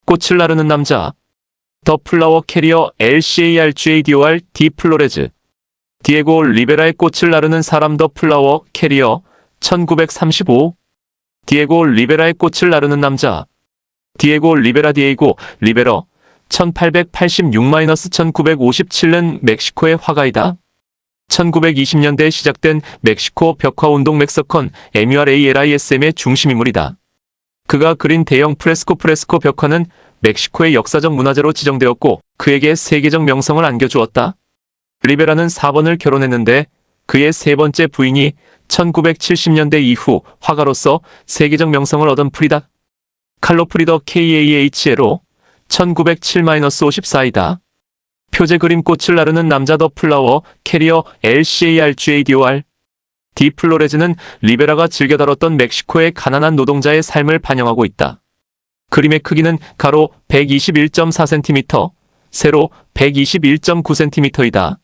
꽃을 나르는 남자. 더 플라워 캐리어 LCARGADOR 디 플로레즈. 디에고 리베라의 꽃을 나르는 사람. 더 플라워 캐리어 1935. 디에고 리베라의 꽃을 나르는 남자. 디에고 리베라. 디에고 리베러 1886-1957년 멕시코의 화가이다. 1920년대에 시작된 멕시코 벽화운동 멕서컨 MURALISM의 중심인물이다. 그가 그린 대형 프레스코 벽화는 멕시코의 역사적 문화재로 지정되었고 그에게 세계적 명성을 안겨주었다. 리베라는 4번을 결혼했는데 그의 세 번째 부인이 1970년대 이후 화가로서 세계적 명성을 얻은 프리다 칼로 프리더 KAHL로 1907-54이다. 표제 그림. 꽃을 나르는 남자. 더 플라워 캐리어 LCARGADOR 디 플로레즈는 리베라가 즐겨 다뤘던 멕시코의 가난한 노동자의 삶을 반영하고 있다. 그림의 크기는 가로 121.4cm, 세로 121.9cm이다.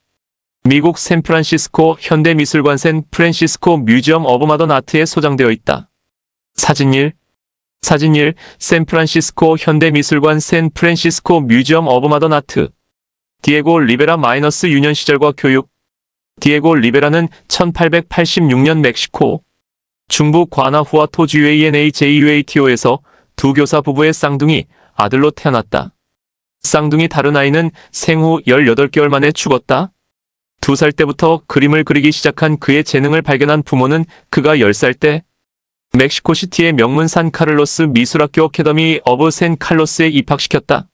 미국 샌프란시스코 현대미술관 샌 프란시스코 뮤지엄 오브 마던 아트에 소장되어 있다. 사진 1. 샌프란시스코 현대미술관 샌 프란시스코 뮤지엄 오브 마던 아트. 디에고 리베라 유년 시절과 교육. 디에고 리베라는 1886년 멕시코 중부 과나후아토 주 UANAJUATO에서 두 교사 부부의 쌍둥이 아들로 태어났다. 쌍둥이 다른 아이는 생후 18개월 만에 죽었다. 2살 때부터 그림을 그리기 시작한 그의 재능을 발견한 부모는 그가 10살 때 멕시코시티의 명문 산카를로스 미술학교 어카데미 오브 샌 칼로스에 입학시켰다.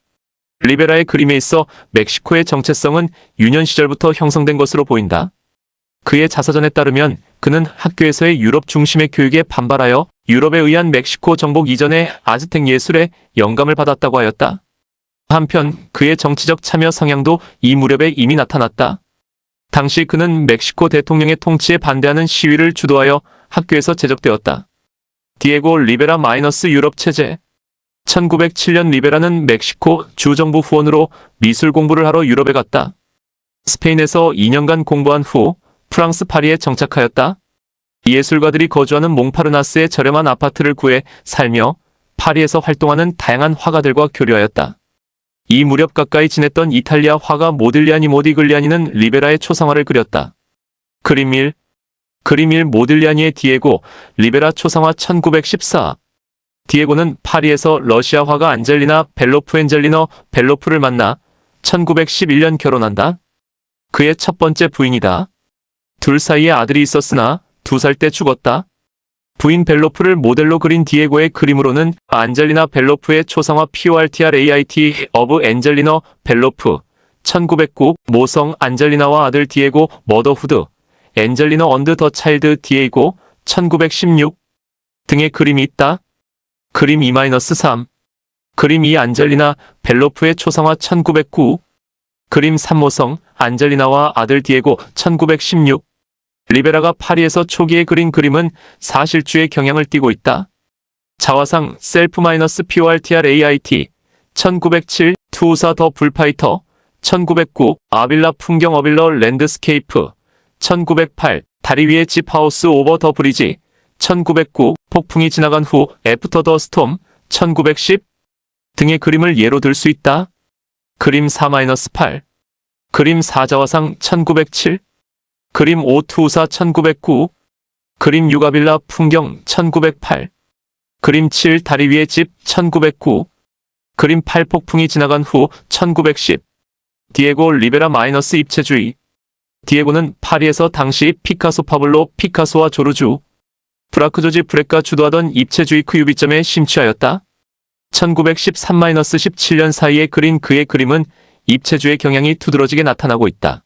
리베라의 그림에 있어 멕시코의 정체성은 유년 시절부터 형성된 것으로 보인다. 그의 자서전에 따르면 그는 학교에서의 유럽 중심의 교육에 반발하여 유럽에 의한 멕시코 정복 이전의 아즈텍 예술에 영감을 받았다고 하였다. 한편 그의 정치적 참여 성향도 이 무렵에 이미 나타났다. 당시 그는 멕시코 대통령의 통치에 반대하는 시위를 주도하여 학교에서 제적되었다. 디에고 리베라 유럽 체제. 1907년 리베라는 멕시코 주정부 후원으로 미술 공부를 하러 유럽에 갔다. 스페인에서 2년간 공부한 후 프랑스 파리에 정착하였다. 예술가들이 거주하는 몽파르나스의 저렴한 아파트를 구해 살며 파리에서 활동하는 다양한 화가들과 교류하였다. 이 무렵 가까이 지냈던 이탈리아 화가 모딜리아니 모디글리아니는 리베라의 초상화를 그렸다. 그림 1. 모딜리아니의 디에고 리베라 초상화 1914. 디에고는 파리에서 러시아 화가 안젤리나 벨로프를 만나 1911년 결혼한다. 그의 첫 번째 부인이다. 둘 사이에 아들이 있었으나 2살 때 죽었다. 부인 벨로프를 모델로 그린 디에고의 그림으로는 안젤리나 벨로프의 초상화 PORTRAIT of 앤젤리너 벨로프 1909, 모성 안젤리나와 아들 디에고 머더후드, 앤젤리너 언드 더 차일드 디에고 1916 등의 그림이 있다. 그림 2-3. 그림 2. 안젤리나 벨로프의 초상화 1909. 그림 3. 모성 안젤리나와 아들 디에고 1916. 리베라가 파리에서 초기에 그린 그림은 사실주의 경향을 띠고 있다. 자화상 self-PORTRAIT 1907 투우사 더 불파이터 1909 아빌라 풍경 어빌러 랜드스케이프 1908 다리 위의 집 하우스 오버 더 브리지 1909 폭풍이 지나간 후 애프터 더 스톰 1910 등의 그림을 예로 들 수 있다. 그림 4-8. 그림 4. 자화상 1907. 그림 5. 투우사 1909. 그림 6. 아빌라 풍경 1908. 그림 7. 다리 위의 집 1909. 그림 8. 폭풍이 지나간 후 1910. 디에고 리베라 입체주의. 디에고는 파리에서 당시 피카소 파블로 피카소와 조르주 브라크조지 브레가 주도하던 입체주의 유비점에 심취하였다. 1913-17년 사이에 그린 그의 그림은 입체주의 경향이 두드러지게 나타나고 있다.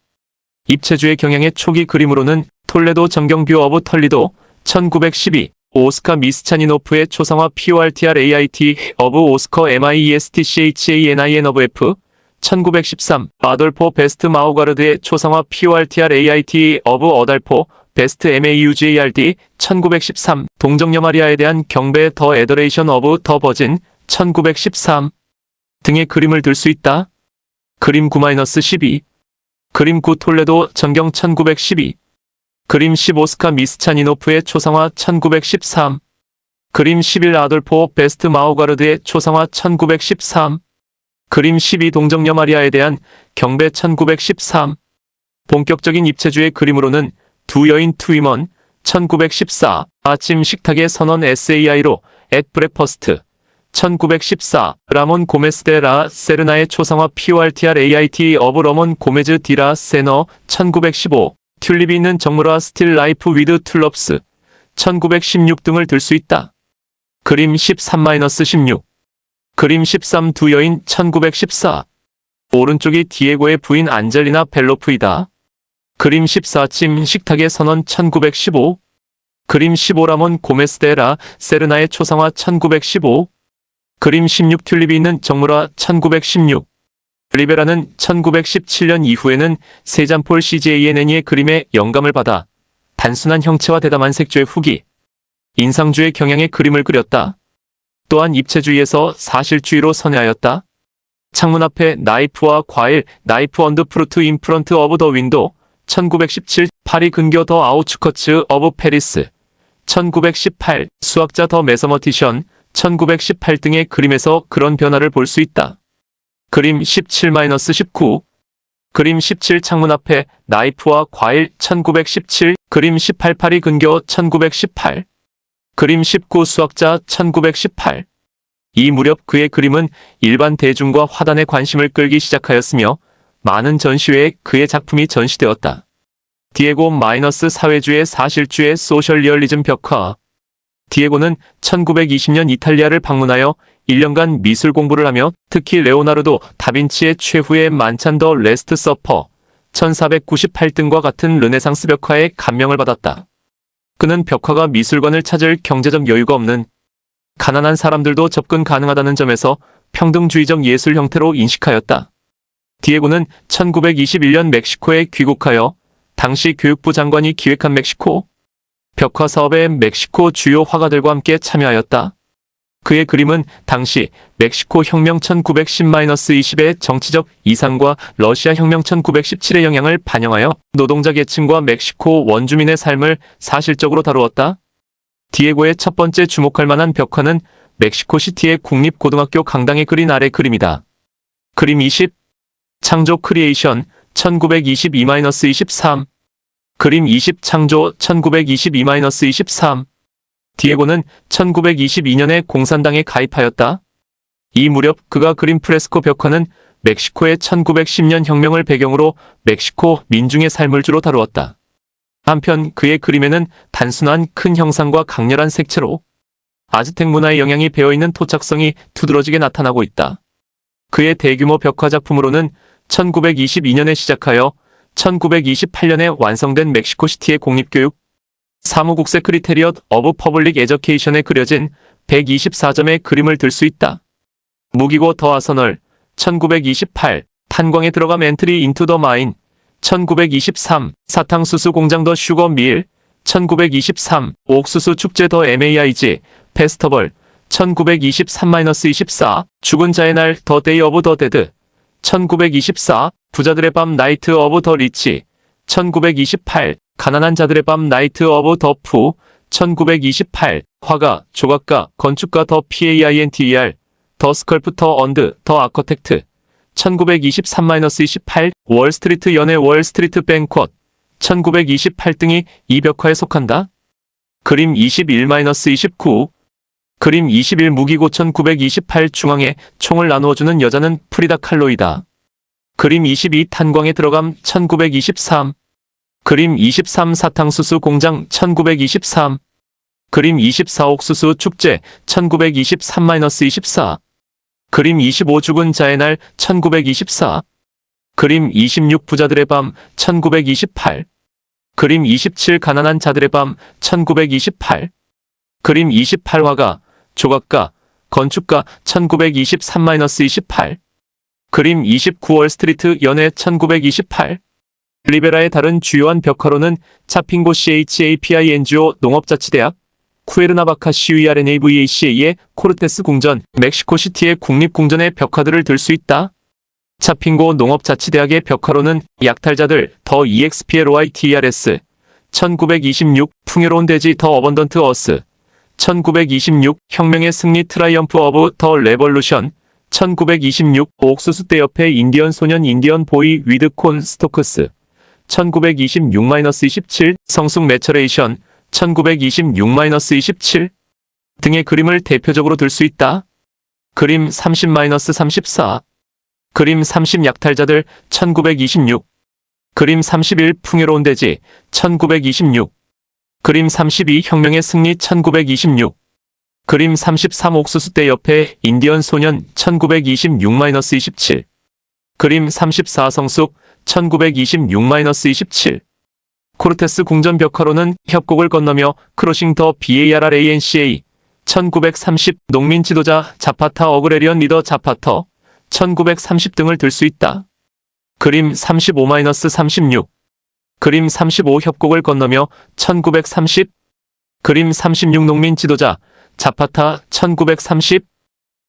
입체주의 경향의 초기 그림으로는 톨레도 정경뷰 오브 털리도 1912 오스카 미스차니노프의 초상화 PORTRAIT of 오스커 MIESTCHANIN of F 1913 아돌포 베스트 마우가르드의 초상화 PORTRAIT of 어달포 베스트 MAUGARD 1913 동정녀 마리아에 대한 경배의 더 에더레이션 오브 더 버진 1913 등의 그림을 들 수 있다. 그림 9-12. 그림 9 톨레도 전경 1912. 그림 10 오스카 미스차니노프의 초상화 1913. 그림 11 아돌포 베스트 마우가르드의 초상화 1913. 그림 12 동정녀 마리아에 대한 경배 1913. 본격적인 입체주의 그림으로는 두 여인 투위먼 1914. 아침 식탁의 선언 SAI로 앳 브레퍼스트 1914. 라몬 고메스 데 라 세르나의 초상화 PORTRAIT 어브 러몬 고메즈 디라 세너 1915. 튤립이 있는 정물화 스틸 라이프 위드 툴럽스 1916 등을 들 수 있다. 그림 13-16. 그림 13 두 여인 1914. 오른쪽이 디에고의 부인 안젤리나 벨로프이다. 그림 14 아침 식탁의 선언 1915. 그림 15 라몬 고메스 데 라 세르나의 초상화 1915. 그림 16 튤립이 있는 정물화 1916. 리베라는 1917년 이후에는 세잔폴 CJNN의 그림에 영감을 받아 단순한 형체와 대담한 색조의 후기, 인상주의 경향의 그림을 그렸다. 또한 입체주의에서 사실주의로 선회하였다. 창문 앞에 나이프와 과일, 나이프 언드 프루트 인 프런트 오브 더 윈도 1917. 파리 근교 더 아우츠커츠 오브 페리스 1918. 수학자 더 매서머티션 1918 등의 그림에서 그런 변화를 볼 수 있다. 그림 17-19. 그림 17 창문 앞에 나이프와 과일 1917. 그림 18 파리 근교 1918. 그림 19 수학자 1918. 이 무렵 그의 그림은 일반 대중과 화단의 관심을 끌기 시작하였으며 많은 전시회에 그의 작품이 전시되었다. 디에고 마이너스 사회주의 사실주의 소셜 리얼리즘 벽화. 디에고는 1920년 이탈리아를 방문하여 1년간 미술 공부를 하며 특히 레오나르도 다빈치의 최후의 만찬 더 레스트 서퍼 1498등과 같은 르네상스 벽화에 감명을 받았다. 그는 벽화가 미술관을 찾을 경제적 여유가 없는 가난한 사람들도 접근 가능하다는 점에서 평등주의적 예술 형태로 인식하였다. 디에고는 1921년 멕시코에 귀국하여 당시 교육부 장관이 기획한 멕시코 벽화 사업에 멕시코 주요 화가들과 함께 참여하였다. 그의 그림은 당시 멕시코 혁명 1910-20의 정치적 이상과 러시아 혁명 1917의 영향을 반영하여 노동자 계층과 멕시코 원주민의 삶을 사실적으로 다루었다. 디에고의 첫 번째 주목할 만한 벽화는 멕시코시티의 국립고등학교 강당에 그린 아래 그림이다. 그림 20. 창조 크리에이션 1922-23. 그림 20 창조 1922-23. 디에고는 1922년에 공산당에 가입하였다. 이 무렵 그가 그린 프레스코 벽화는 멕시코의 1910년 혁명을 배경으로 멕시코 민중의 삶을 주로 다루었다. 한편 그의 그림에는 단순한 큰 형상과 강렬한 색채로 아즈텍 문화의 영향이 배어있는 토착성이 두드러지게 나타나고 있다. 그의 대규모 벽화 작품으로는 1922년에 시작하여 1928년에 완성된 멕시코시티의 공립교육 사무국 세크리테리엇 어브 퍼블릭 에저케이션에 그려진 124점의 그림을 들 수 있다. 무기고 더 아서널 1928. 탄광에 들어감 엔트리 인투 더 마인 1923. 사탕수수 공장 더 슈거 밀 1923. 옥수수 축제 더 MAIG 페스터벌 1923-24. 죽은 자의 날 더 데이 오브 더 데드 1924. 부자들의 밤 나이트 오브 더 리치 1928. 가난한 자들의 밤 나이트 오브 더 푸 1928. 화가, 조각가, 건축가 더 PAINTER 더 스컬프터 언드 더 아커텍트 1923-28. 월스트리트 연애 월스트리트 뱅쿼트 1928 등이 이 벽화에 속한다. 그림 21-29. 그림 21 무기고 1928 중앙에 총을 나누어주는 여자는 프리다 칼로이다. 그림 22 탄광에 들어감 1923. 그림 23 사탕수수 공장 1923. 그림 24 옥수수 축제 1923-24. 그림 25 죽은 자의 날 1924. 그림 26 부자들의 밤 1928. 그림 27 가난한 자들의 밤 1928. 그림 28 화가, 조각가, 건축가 1923-28. 그림 29 월스트리트 연애 1928. 리베라의 다른 주요한 벽화로는 차핑고 CHAPINGO 농업자치대학, 쿠에르나바카 CUERNAVACA의 코르테스 궁전, 멕시코시티의 국립궁전의 벽화들을 들 수 있다. 차핑고 농업자치대학의 벽화로는 약탈자들 더 EXPLOITERS 1926, 풍요로운 대지 더 어번던트 어스 1926 혁명의 승리 트라이엄프 오브 더 레볼루션 1926 옥수수 떼 옆에 인디언 소년 인디언 보이 위드 콘 스토크스 1926-27 성숙 매처레이션 1926-27 등의 그림을 대표적으로 들 수 있다. 그림 30-34 그림 30 약탈자들 1926 그림 31 풍요로운 대지 1926 그림 32 혁명의 승리 1926 그림 33 옥수수 떼 옆에 인디언 소년 1926-27 그림 34 성숙 1926-27 코르테스 궁전 벽화로는 협곡을 건너며 크로싱 더 BARRANCA 1930 농민 지도자 자파타 어그레리언 리더 자파터 1930 등을 들 수 있다. 그림 35-36 그림 35 협곡을 건너며 1930 그림 36 농민 지도자 자파타 1930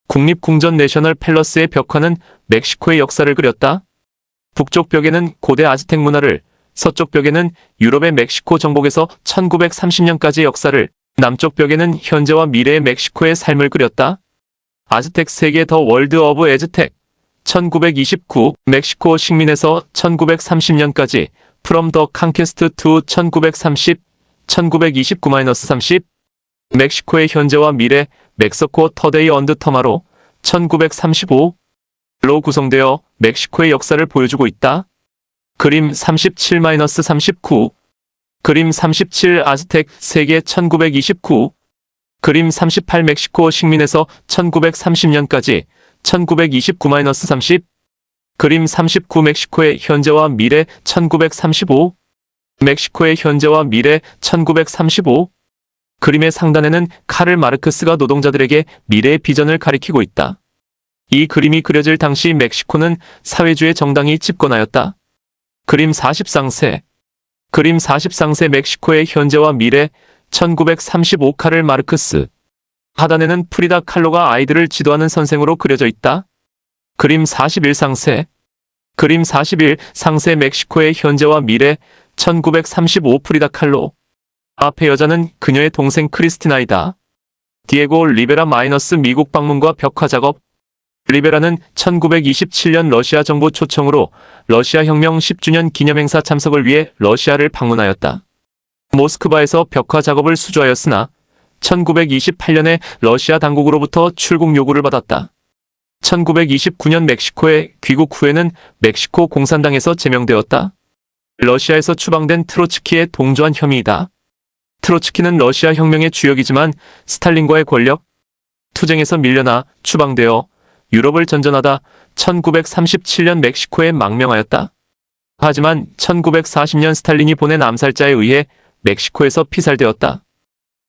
국립궁전 내셔널 팰러스의 벽화는 멕시코의 역사를 그렸다. 북쪽 벽에는 고대 아즈텍 문화를, 서쪽 벽에는 유럽의 멕시코 정복에서 1930년까지의 역사를, 남쪽 벽에는 현재와 미래의 멕시코의 삶을 그렸다. 아즈텍 세계 더 월드 오브 에즈텍 1929 멕시코 식민에서 1930년까지 From the Conquest to 1930 1929-30 멕시코의 현재와 미래 멕시코 터데이 언드 터마로 1935로 구성되어 멕시코의 역사를 보여주고 있다. 그림 37-39 그림 37 아즈텍 세계 1929 그림 38 멕시코 식민에서 1930년까지 1929-30 그림 39 멕시코의 현재와 미래 1935 멕시코의 현재와 미래 1935 그림의 상단에는 카를 마르크스가 노동자들에게 미래의 비전을 가리키고 있다. 이 그림이 그려질 당시 멕시코는 사회주의 정당이 집권하였다. 그림 40상세 그림 40상세 멕시코의 현재와 미래 1935 카를 마르크스 하단에는 프리다 칼로가 아이들을 지도하는 선생으로 그려져 있다. 그림 41상세 그림 41상세 멕시코의 현재와 미래 1935 프리다 칼로 앞의 여자는 그녀의 동생 크리스티나이다. 디에고 리베라 마이너스 미국 방문과 벽화 작업 리베라는 1927년 러시아 정부 초청으로 러시아 혁명 10주년 기념행사 참석을 위해 러시아를 방문하였다. 모스크바에서 벽화 작업을 수주하였으나 1928년에 러시아 당국으로부터 출국 요구를 받았다. 1929년 멕시코에 귀국 후에는 멕시코 공산당에서 제명되었다. 러시아에서 추방된 트로츠키의 동조한 혐의이다. 트로츠키는 러시아 혁명의 주역이지만 스탈린과의 권력 투쟁에서 밀려나 추방되어 유럽을 전전하다 1937년 멕시코에 망명하였다. 하지만 1940년 스탈린이 보낸 암살자에 의해 멕시코에서 피살되었다.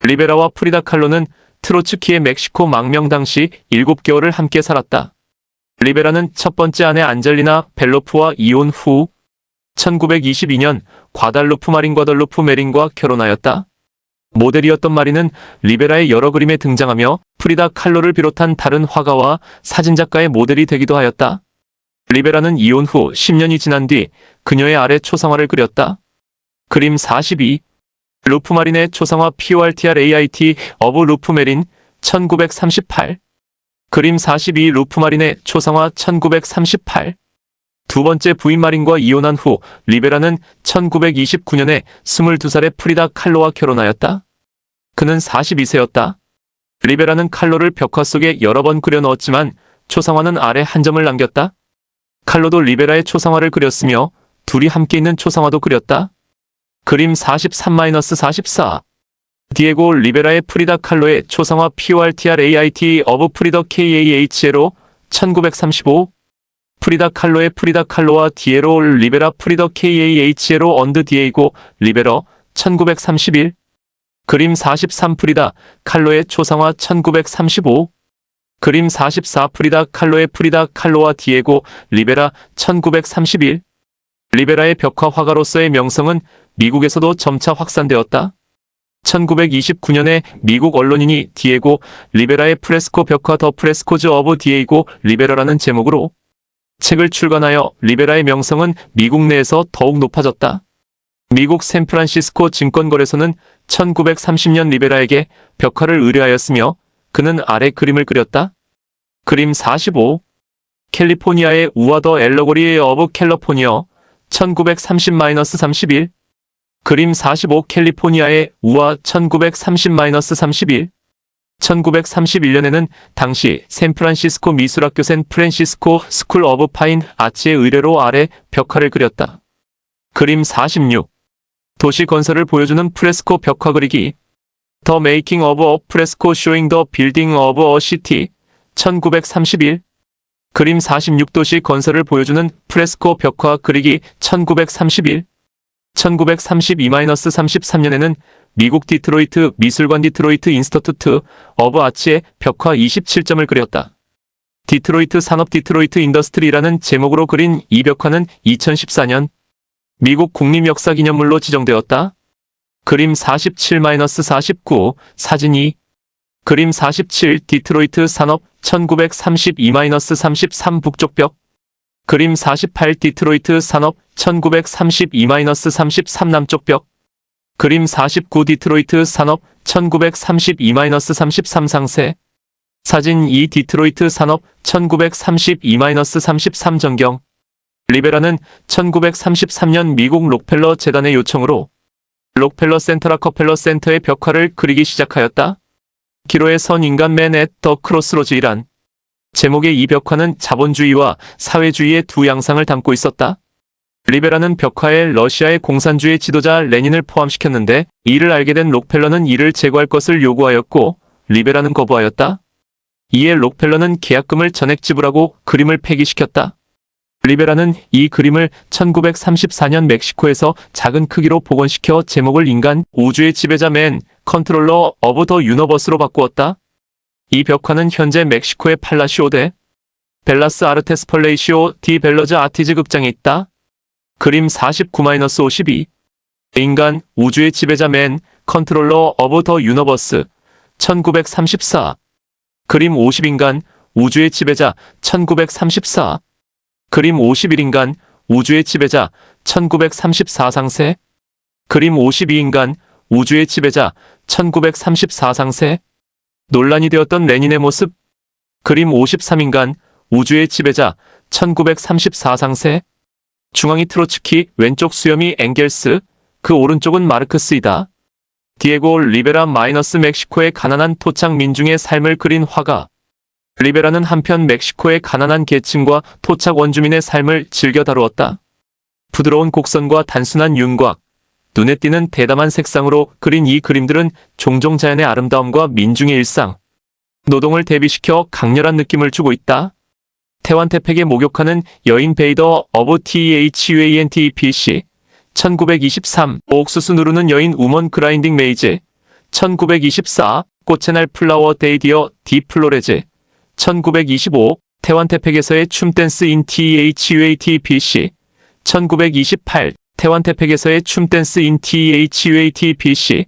리베라와 프리다 칼로는 트로츠키의 멕시코 망명 당시 7개월을 함께 살았다. 리베라는 첫 번째 아내 안젤리나 벨로프와 이혼 후 1922년 과달루프 마린 과달루프 메린과 결혼하였다. 모델이었던 마리는 리베라의 여러 그림에 등장하며 프리다 칼로를 비롯한 다른 화가와 사진작가의 모델이 되기도 하였다. 리베라는 이혼 후 10년이 지난 뒤 그녀의 아래 초상화를 그렸다. 그림 42 루프 마린의 초상화 PORTRAIT 어브 루프 메린 1938 그림 42 루프 마린의 초상화 1938 두 번째 부인 마린과 이혼한 후 리베라는 1929년에 22살의 프리다 칼로와 결혼하였다. 그는 42세였다. 리베라는 칼로를 벽화 속에 여러 번 그려 넣었지만 초상화는 아래 한 점을 남겼다. 칼로도 리베라의 초상화를 그렸으며 둘이 함께 있는 초상화도 그렸다. 그림 43-44 디에고 리베라의 프리다 칼로의 초상화 PORTRAIT 어브 프리더 KAHL로 1935 프리다 칼로의 프리다 칼로와 디에로 리베라 프리더 KAHL로 언드 디에이고 리베러 1931 그림 43 프리다 칼로의 초상화 1935 그림 44 프리다 칼로의 프리다 칼로와 디에고 리베라 1931 리베라의 벽화 화가로서의 명성은 미국에서도 점차 확산되었다. 1929년에 미국 언론인이 디에고 리베라의 프레스코 벽화 더 프레스코즈 오브 디에이고 리베라라는 제목으로 책을 출간하여 리베라의 명성은 미국 내에서 더욱 높아졌다. 미국 샌프란시스코 증권거래소는 1930년 리베라에게 벽화를 의뢰하였으며 그는 아래 그림을 그렸다. 그림 45. 캘리포니아의 우와 더 엘러고리 오브 캘리포니아 1930-31. 그림 45. 캘리포니아의 우와 1930-31. 1931년에는 당시 샌프란시스코 미술학교 샌프란시스코 스쿨 오브 파인 아츠의 의뢰로 아래 벽화를 그렸다. 그림 46. 도시 건설을 보여주는 프레스코 벽화 그리기. The Making of a Fresco Showing the Building of a City 1931. 그림 46. 도시 건설을 보여주는 프레스코 벽화 그리기 1931. 1932-33년에는 미국 디트로이트 미술관 디트로이트 인스터투트 오브 아츠의 벽화 27점을 그렸다. 디트로이트 산업 디트로이트 인더스트리라는 제목으로 그린 이 벽화는 2014년 미국 국립역사기념물로 지정되었다. 그림 47-49. 사진 2. 그림 47. 디트로이트 산업 1932-33 북쪽 벽. 그림 48. 디트로이트 산업 1932-33 남쪽 벽. 그림 49. 디트로이트 산업 1932-33 상세. 사진 2. 디트로이트 산업 1932-33 전경. 리베라는 1933년 미국 록펠러 재단의 요청으로 록펠러 센터 라커펠러 센터의 벽화를 그리기 시작하였다. 기로에 선 인간 맨 앳 더 크로스로즈이란 제목의 이 벽화는 자본주의와 사회주의의 두 양상을 담고 있었다. 리베라는 벽화에 러시아의 공산주의 지도자 레닌을 포함시켰는데 이를 알게 된 록펠러는 이를 제거할 것을 요구하였고 리베라는 거부하였다. 이에 록펠러는 계약금을 전액 지불하고 그림을 폐기시켰다. 리베라는 이 그림을 1934년 멕시코에서 작은 크기로 복원시켜 제목을 인간, 우주의 지배자 맨, 컨트롤러 오브 더 유너버스로 바꾸었다. 이 벽화는 현재 멕시코의 팔라시오 데 벨라스 아르테스 펄레이시오 디 벨러즈 아티즈 극장에 있다. 그림 49-52. 인간, 우주의 지배자 맨, 컨트롤러 오브 더 유너버스 1934. 그림 50. 인간, 우주의 지배자 1934. 그림 51. 인간, 우주의 지배자 1934 상세. 그림 52. 인간, 우주의 지배자 1934 상세. 논란이 되었던 레닌의 모습. 그림 53. 인간, 우주의 지배자 1934 상세. 중앙이 트로츠키, 왼쪽 수염이 엥겔스, 그 오른쪽은 마르크스이다. 디에고 리베라 멕시코의 가난한 토착 민중의 삶을 그린 화가. 리베라는 한편 멕시코의 가난한 계층과 토착 원주민의 삶을 즐겨 다루었다. 부드러운 곡선과 단순한 윤곽, 눈에 띄는 대담한 색상으로 그린 이 그림들은 종종 자연의 아름다움과 민중의 일상, 노동을 대비시켜 강렬한 느낌을 주고 있다. 태완태팩에 목욕하는 여인 베이더 어브 THUANTEPC 1923. 옥수수 누르는 여인 우먼 그라인딩 메이즈 1924. 꽃의 날 플라워 데이 디어 디 플로레즈 1925. 태완태팩에서의 춤댄스 인 THUATPC 1928. 태완태팩에서의 춤댄스 인 THUATPC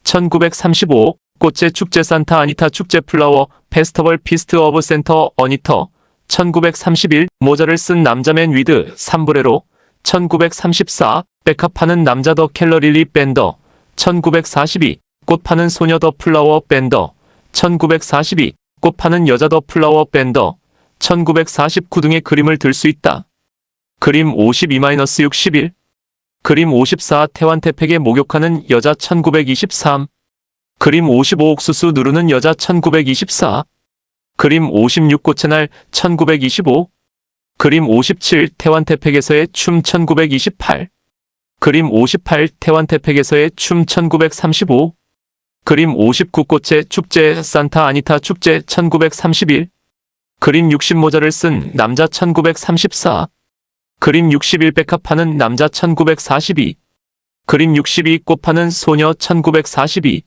1935. 꽃의 축제 산타 아니타 축제 플라워 페스터벌 피스트 오브 센터 어니터 1931. 모자를 쓴 남자 맨 위드 삼브레로 1934. 백합 파는 남자 더 캘러릴리 밴더 1942. 꽃 파는 소녀 더 플라워 밴더 1942. 꽃 파는 여자 더 플라워 밴더 1949 등의 그림을 들 수 있다. 그림 52-61. 그림 54. 태완태팩에 목욕하는 여자 1923. 그림 55. 옥수수 누르는 여자 1924. 그림 56. 꽃의 날 1925. 그림 57. 태완태팩에서의 춤 1928. 그림 58. 태완태팩에서의 춤 1935. 그림 59. 꽃의 축제 산타 아니타 축제 1931. 그림 60. 모자를 쓴 남자 1934. 그림 61. 백합 파는 남자 1942. 그림 62. 꽃 파는 소녀 1942.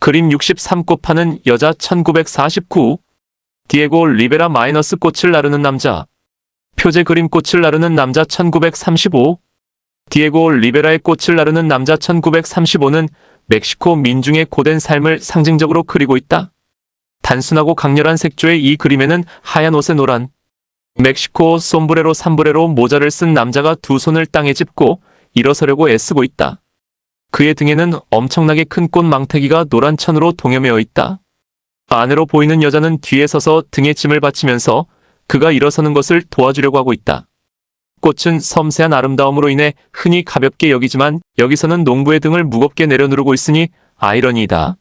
그림 63. 꽃 파는 여자 1949. 디에고 리베라 꽃을 나르는 남자. 표제 그림 꽃을 나르는 남자 1935. 디에고 리베라의 꽃을 나르는 남자 1935는 멕시코 민중의 고된 삶을 상징적으로 그리고 있다. 단순하고 강렬한 색조의 이 그림에는 하얀 옷에 노란 멕시코 솜브레로 삼브레로 모자를 쓴 남자가 두 손을 땅에 짚고 일어서려고 애쓰고 있다. 그의 등에는 엄청나게 큰 꽃 망태기가 노란 천으로 동여매어 있다. 아내로 보이는 여자는 뒤에 서서 등에 짐을 받치면서 그가 일어서는 것을 도와주려고 하고 있다. 꽃은 섬세한 아름다움으로 인해 흔히 가볍게 여기지만 여기서는 농부의 등을 무겁게 내려누르고 있으니 아이러니이다.